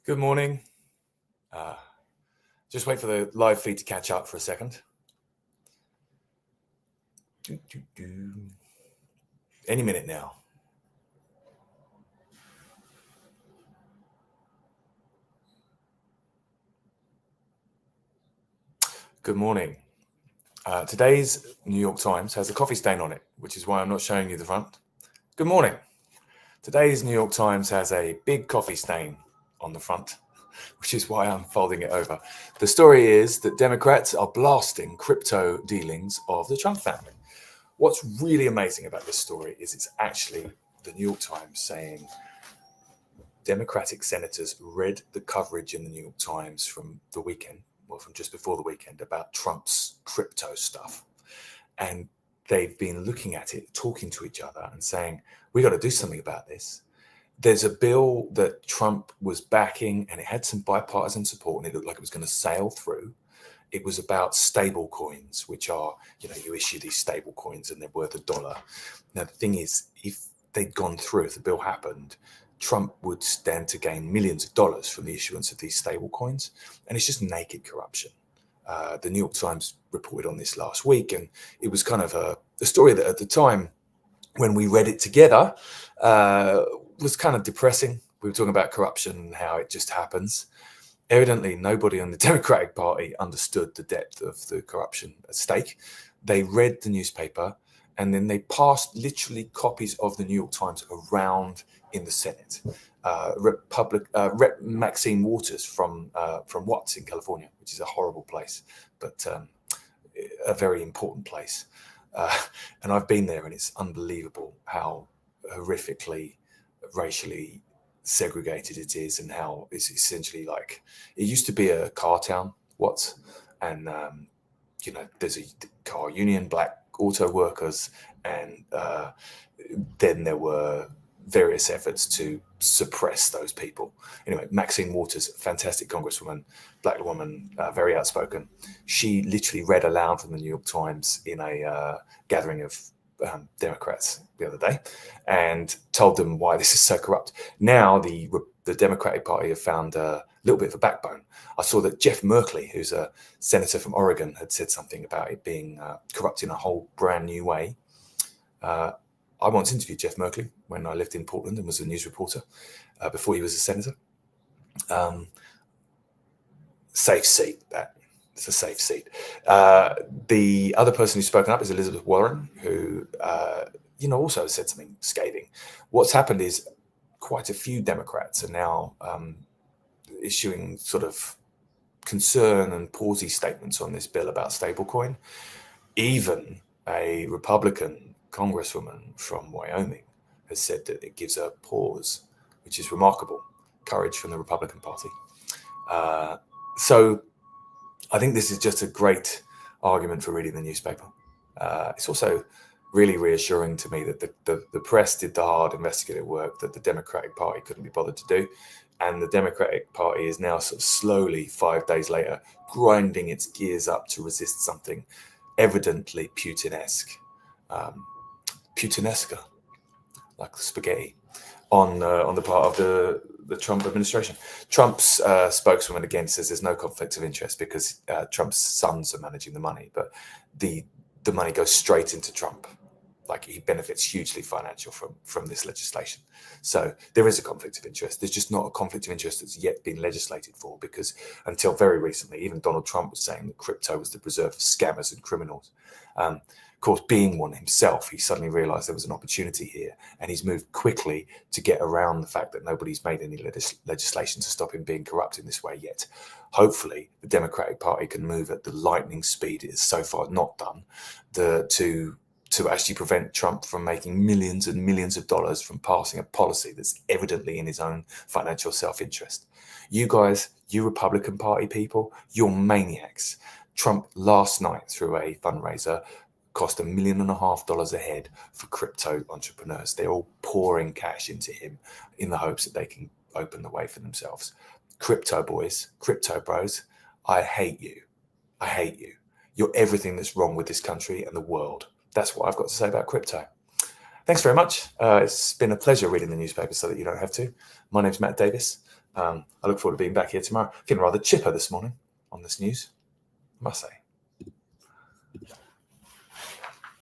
Good morning. Uh, just wait for the live feed to catch up for a second. Any minute now. Good morning. Today's New York Times has a coffee stain on it, which is why I'm not showing you the front. Good morning. Today's New York Times has a big coffee stain on the front, which is why I'm folding it over. The story is that Democrats are blasting crypto dealings of the Trump family. What's really amazing about this story is it's actually the New York Times saying Democratic senators read the coverage in the New York Times from the weekend, well, from just before the weekend, about Trump's crypto stuff. And they've been looking at it, talking to each other and saying, we got to do something about this. There's a bill that Trump was backing and it had some bipartisan support and it looked like it was going to sail through. It was about stable coins, which are, you issue these stable coins and they're worth $1. Now, the thing is, if they'd gone through, if the bill happened, Trump would stand to gain millions of dollars from the issuance of these stable coins. And it's just naked corruption. The New York Times reported on this last week, and it was kind of a story that at the time, when we read it together, was kind of depressing. We were talking about corruption and how it just happens. Evidently, nobody on the Democratic Party understood the depth of the corruption at stake. They read the newspaper and then they passed literally copies of the New York Times around in the Senate. Rep. Maxine Waters from Watts in California, which is a horrible place, but a very important place. And I've been there, and it's unbelievable how horrifically racially segregated it is, and how it's essentially like it used to be a car town, Watts, and there's a car union, black auto workers, and then there were various efforts to suppress those people. Anyway, Maxine Waters, fantastic congresswoman, black woman, very outspoken. She literally read aloud from the New York Times in a gathering of Democrats the other day and told them why this is so corrupt. Now the Democratic Party have found a little bit of a backbone. I saw that Jeff Merkley, who's a senator from Oregon, had said something about it being corrupt in a whole brand new way. I once interviewed Jeff Merkley when I lived in Portland and was a news reporter before he was a senator. Safe seat, that. It's a safe seat. The other person who's spoken up is Elizabeth Warren, who, also said something scathing. What's happened is quite a few Democrats are now issuing sort of concern and palsy statements on this bill about stablecoin. Even a Republican congresswoman from Wyoming has said that it gives her pause, which is remarkable. Courage from the Republican Party. So I think this is just a great argument for reading the newspaper. It's also really reassuring to me that the press did the hard investigative work that the Democratic Party couldn't be bothered to do. And the Democratic Party is now sort of slowly, 5 days later, grinding its gears up to resist something evidently Putin-esque, Putinesca, like spaghetti, on the part of the Trump administration. Trump's spokeswoman again says there's no conflict of interest because Trump's sons are managing the money, but the money goes straight into Trump. Like, he benefits hugely financial from this legislation. So there is a conflict of interest. There's just not a conflict of interest that's yet been legislated for, because until very recently, even Donald Trump was saying that crypto was the preserve of scammers and criminals. Of course, being one himself, he suddenly realized there was an opportunity here, and he's moved quickly to get around the fact that nobody's made any legislation to stop him being corrupt in this way yet. Hopefully, the Democratic Party can move at the lightning speed it has so far not done to actually prevent Trump from making millions and millions of dollars from passing a policy that's evidently in his own financial self-interest. You guys, you Republican Party people, you're maniacs. Trump last night, through a fundraiser, cost $1.5 million a head for crypto entrepreneurs. They're all pouring cash into him in the hopes that they can open the way for themselves. Crypto boys, crypto bros, I hate you. I hate you. You're everything that's wrong with this country and the world. That's what I've got to say about crypto. Thanks very much. It's been a pleasure reading the newspaper so that you don't have to. My name's Matt Davis. I look forward to being back here tomorrow. Feeling rather chipper this morning on this news, I must say.